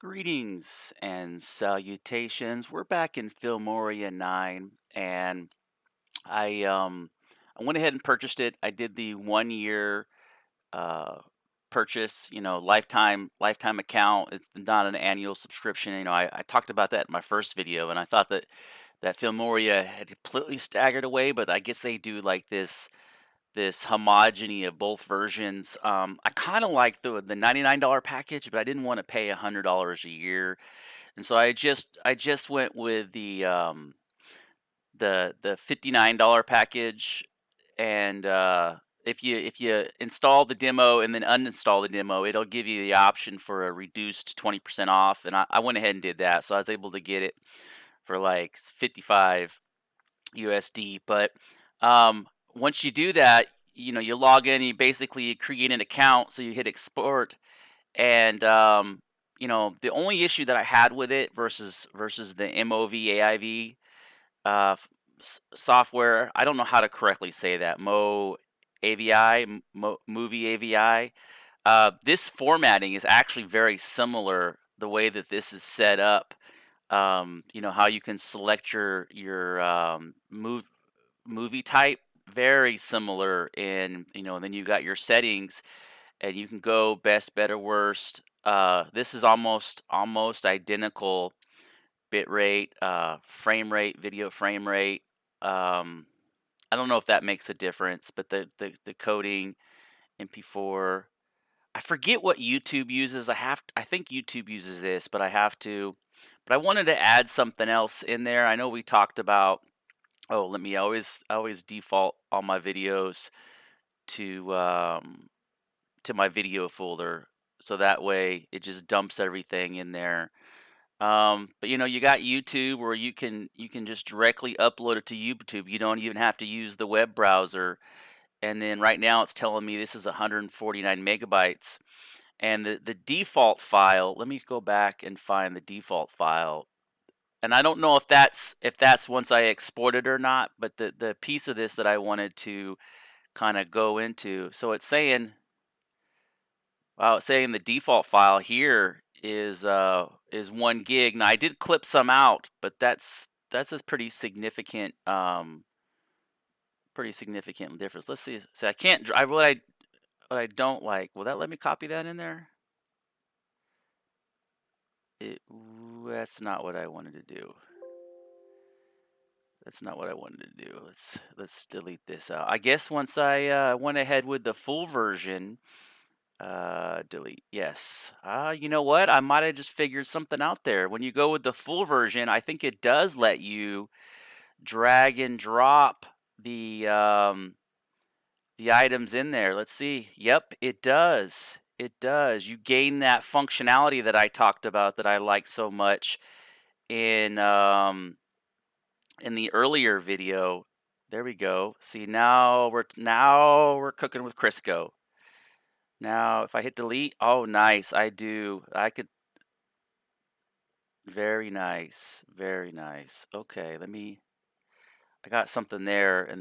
Greetings and salutations. We're back in Filmora9 and I went ahead and purchased it. I did the 1 year uh purchase, lifetime account. It's not an annual subscription. I talked about that in my first video and I thought that Filmoria had completely staggered away, but I guess they do like this homogeny of both versions. I kind of like the $99 package, but I didn't want to pay $100 a year, and so I just went with the $59 package. And if you install the demo and then uninstall the demo, it'll give you the option for a reduced 20% off. And I went ahead and did that, so I was able to get it for like 55 USD. But once you do that, you log in, you basically create an account, so you hit export. And the only issue that I had with it versus the MOV software, I don't know how to correctly say that. Movie AVI. This formatting is actually very similar. The way that this is set up, how you can select your movie type, very similar. In then you got your settings, and you can go best, better, worst. This is almost identical bit rate, frame rate, video frame rate. um, I don't know if that makes a difference, but the coding, MP4, I forget what YouTube uses. I think YouTube uses this, but I wanted to add something else in there. I know we talked about, oh, I always default all my videos to my video folder, so that way it just dumps everything in there. But you got YouTube, where you can just directly upload it to YouTube. You don't even have to use the web browser. And then right now it's telling me this is 149 megabytes. And the default file, let me go back and find the default file. And I don't know if that's once I export it or not, but the piece of this that I wanted to kind of go into. So it's saying, wow, it's saying the default file here is 1 gig. Now I did clip some out, but that's a pretty significant difference. Let's see. So I can't drive what I don't like. Will that let me copy that in there? That's not what I wanted to do. That's not what I wanted to do. Let's delete this out. I guess once I went ahead with the full version, delete. Yes. You know what? I might have just figured something out there. When you go with the full version, I think it does let you drag and drop the items in there. Let's see. Yep, it does. It does. You gain that functionality that I talked about, that I like so much in the earlier video. There we go. See, now we're cooking with Crisco. Now, if I hit delete, oh, nice. I could. Very nice. Very nice. Okay, I got something there.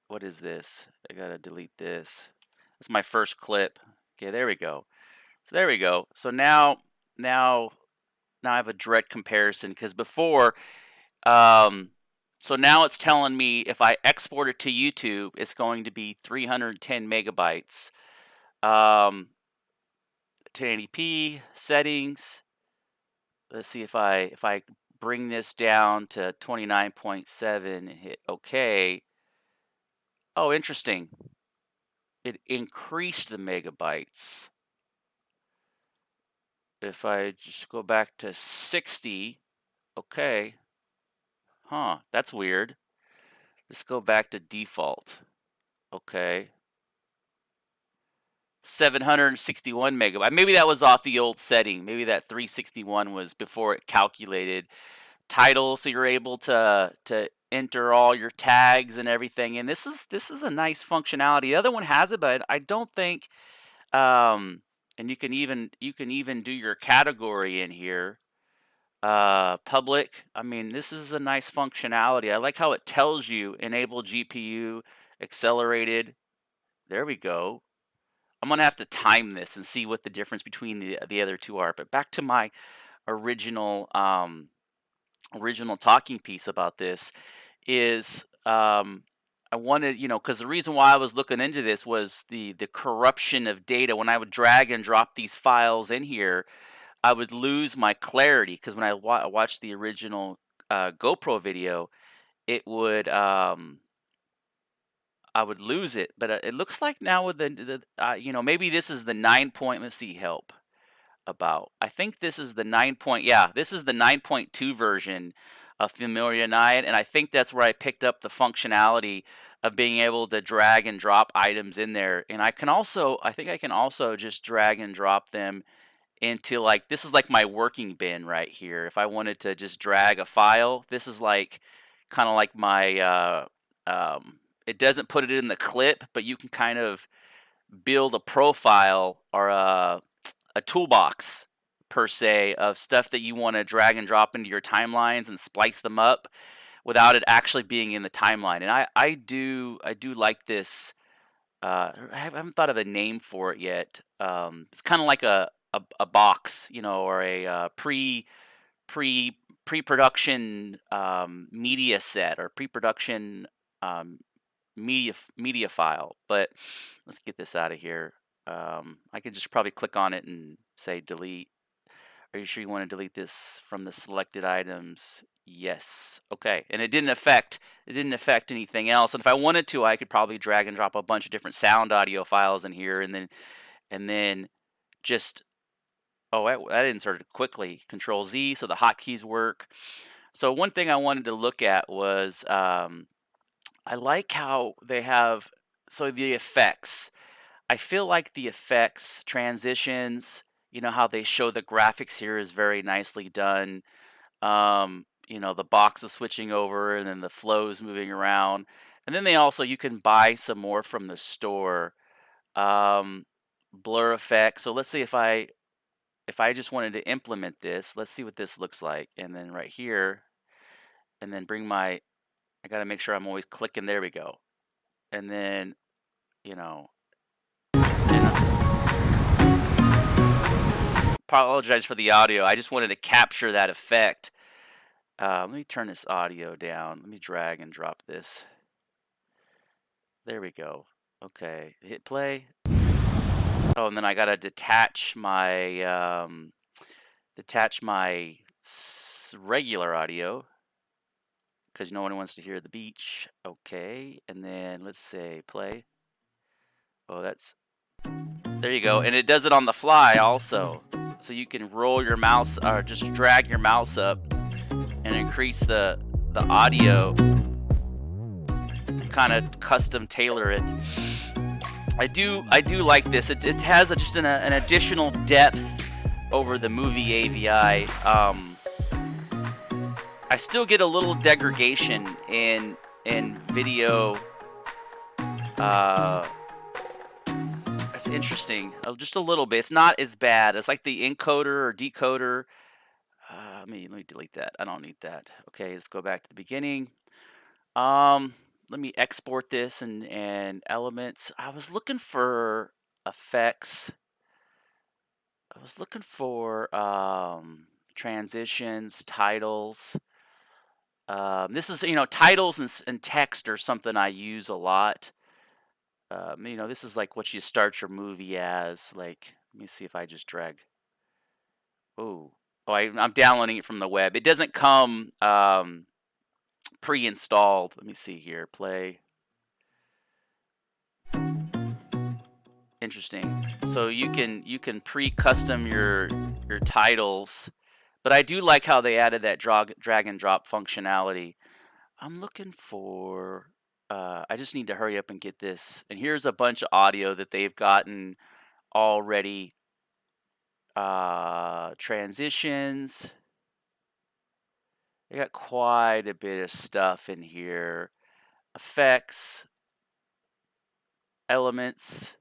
What is this? I gotta delete this. That's my first clip. Okay, there we go. So there we go. So now, now I have a direct comparison, because before, um, so now it's telling me if I export it to YouTube, it's going to be 310 megabytes. Um, 1080p settings. Let's see if I bring this down to 29.7 and hit OK. Oh, interesting. It increased the megabytes. If I just go back to 60, okay. Huh, that's weird. Let's go back to default. Okay. 761 megabytes. Maybe that was off the old setting. Maybe that 361 was before it calculated title, so you're able to enter all your tags and everything. And this is a nice functionality. The other one has it, but I don't think. And you can even do your category in here. Public. I mean, this is a nice functionality. I like how it tells you enable GPU accelerated. There we go. I'm gonna have to time this and see what the difference between the other two are. But back to my original original talking piece about this is I wanted, because the reason why I was looking into this was the corruption of data. When I would drag and drop these files in here, I would lose my clarity because when I watched the original GoPro video, it would I would lose it. But it looks like now with maybe this is the 9 point. Let's see, help about. I think this is the 9 point. Yeah, this is the 9.2 version of Filmora 9, and I think that's where I picked up the functionality of being able to drag and drop items in there. And I think I can also just drag and drop them into, like, this is like my working bin right here. If I wanted to just drag a file, this is like kind of like my it doesn't put it in the clip, but you can kind of build a profile or a toolbox per se of stuff that you want to drag and drop into your timelines and splice them up without it actually being in the timeline. And I do like this. I haven't thought of a name for it yet. It's kind of like a box, or a pre pre-production media set or pre-production um, media file. But let's get this out of here. I could just probably click on it and say delete. Are you sure you want to delete this from the selected items? Yes. Okay. And it didn't affect anything else. And if I wanted to, I could probably drag and drop a bunch of different sound audio files in here, and then just that inserted quickly. Control Z, so the hotkeys work. So one thing I wanted to look at was I like how they have the effects. I feel like the effects, transitions, how they show the graphics here is very nicely done. The box is switching over and then the flows moving around. And then you can buy some more from the store. Um, Blur effects. So let's see if I just wanted to implement this, let's see what this looks like. And then right here, and then I got to make sure I'm always clicking. There we go. And then, you know, apologize for the audio. I just wanted to capture that effect. Let me turn this audio down. Let me drag and drop this. There we go. Okay, hit play. Oh, and then I gotta detach my regular audio because no one wants to hear the beach. Okay, and then let's say play. Oh, there you go, and it does it on the fly also. So you can roll your mouse or just drag your mouse up and increase the audio, kind of custom tailor it. I do like this. It has just an additional depth over the Movavi AVI. I still get a little degradation in video. That's interesting. Just a little bit. It's not as bad. It's like the encoder or decoder. Let me delete that. I don't need that. Okay, let's go back to the beginning. Let me export this and elements. I was looking for effects. I was looking for transitions, titles. This is, titles and text are something I use a lot. This is like what you start your movie as. Like, let me see if I just drag. I'm downloading it from the web. It doesn't come pre-installed. Let me see here. Play. Interesting. So you can pre-custom your titles, but I do like how they added that drag and drop functionality. I'm looking for. I just need to hurry up and get this. And here's a bunch of audio that they've gotten already. Transitions. They got quite a bit of stuff in here. Effects, elements.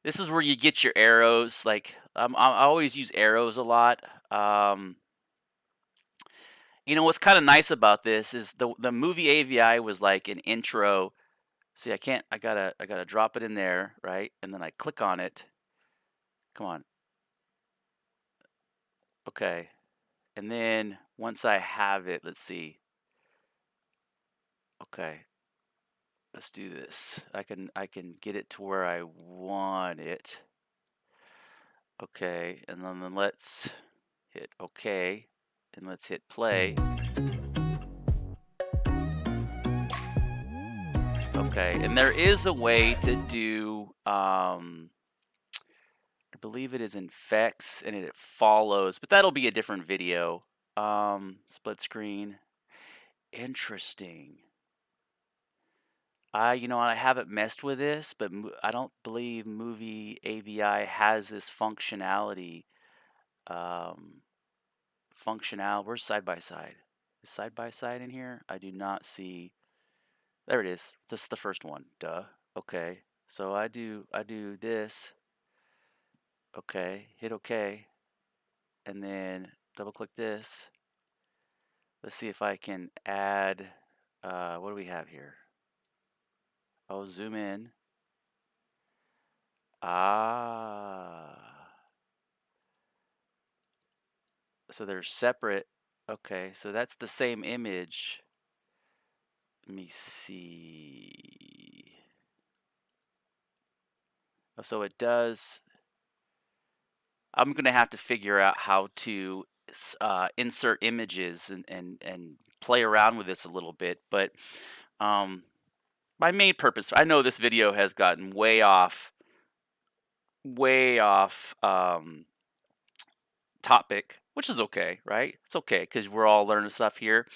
This is where you get your arrows. Like I always use arrows a lot. What's kind of nice about this is the Movavi AVI was like an intro. See, I can't. I gotta drop it in there, right? And then I click on it. Come on. Okay. And then once I have it, let's see. Okay, let's do this. I can get it to where I want it. Okay, and then let's hit OK, and let's hit play. Okay, and there is a way to do, I believe it is infects and it follows, but that'll be a different video. Split screen. Interesting. I haven't messed with this, but I don't believe Movie AVI has this functionality. Um, Where's side by side? Is side by side in here? I do not see. There it is. This is the first one. Duh. Okay. So I do this. Okay. Hit OK, and then double click this. Let's see if I can add. What do we have here? I'll zoom in. Ah. So they're separate. Okay, so that's the same image. Let me see. Oh, so it does. I'm gonna have to figure out how to insert images and play around with this a little bit. But um, my main purpose, I know this video has gotten way off topic, which is okay, right? It's okay because we're all learning stuff here.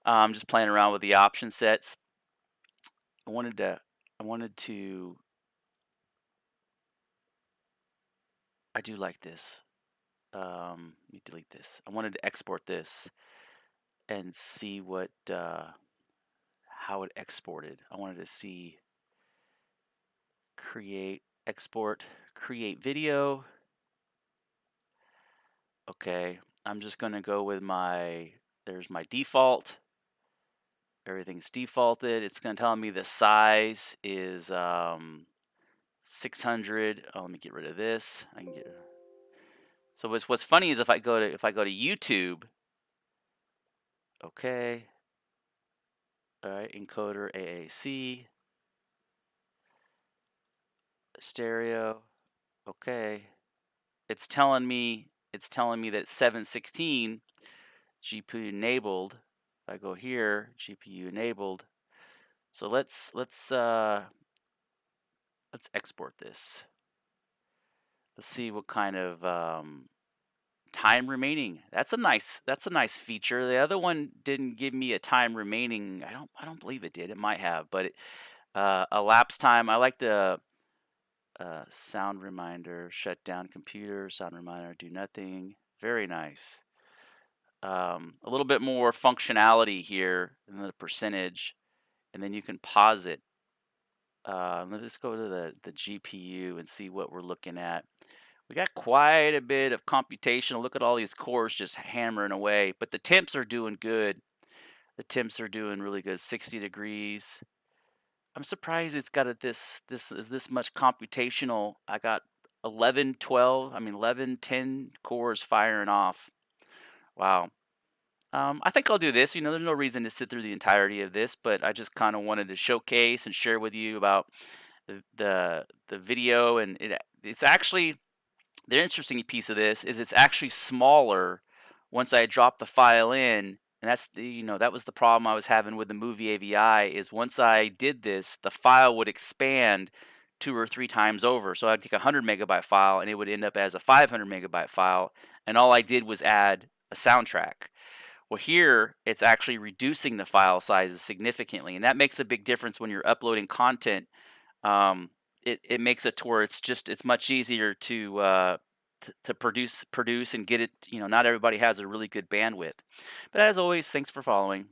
Just playing around with the option sets. I wanted to, I wanted to, I do like this. Let me delete this. I wanted to export this and see how it exported. I wanted to see create, export, create video. Okay, I'm just gonna go with there's my default. Everything's defaulted. It's gonna tell me the size is 600. Oh, let me get rid of this. I can get. So what's funny is if I go to YouTube. Okay. All right, encoder AAC stereo. Okay. It's telling me that 716 GPU enabled. If I go here, GPU enabled. So let's export this. Let's see what kind of time remaining. That's a nice feature. The other one didn't give me a time remaining. I don't believe it did. It might have, but elapsed time. I like the sound reminder, shut down computer, sound reminder, do nothing. Very nice. A little bit more functionality here in the percentage, and then you can pause it. Let's go to the GPU and see what we're looking at. We got quite a bit of computation. Look at all these cores just hammering away, but the temps are doing good. The temps are doing really good. 60 degrees. I'm surprised it's got this much computational. I got 11, 12, I mean 11, 10 cores firing off. Wow. I think I'll do this. There's no reason to sit through the entirety of this, but I just kind of wanted to showcase and share with you about the video, and it's actually the interesting piece of this is it's actually smaller once I drop the file in. And that was the problem I was having with the Movie AVI is once I did this, the file would expand 2 or 3 times over. So I'd take a 100 megabyte file and it would end up as a 500 megabyte file. And all I did was add a soundtrack. Well, here it's actually reducing the file sizes significantly. And that makes a big difference when you're uploading content. It makes it to where it's much easier to produce and get it. Not everybody has a really good bandwidth. But as always, thanks for following.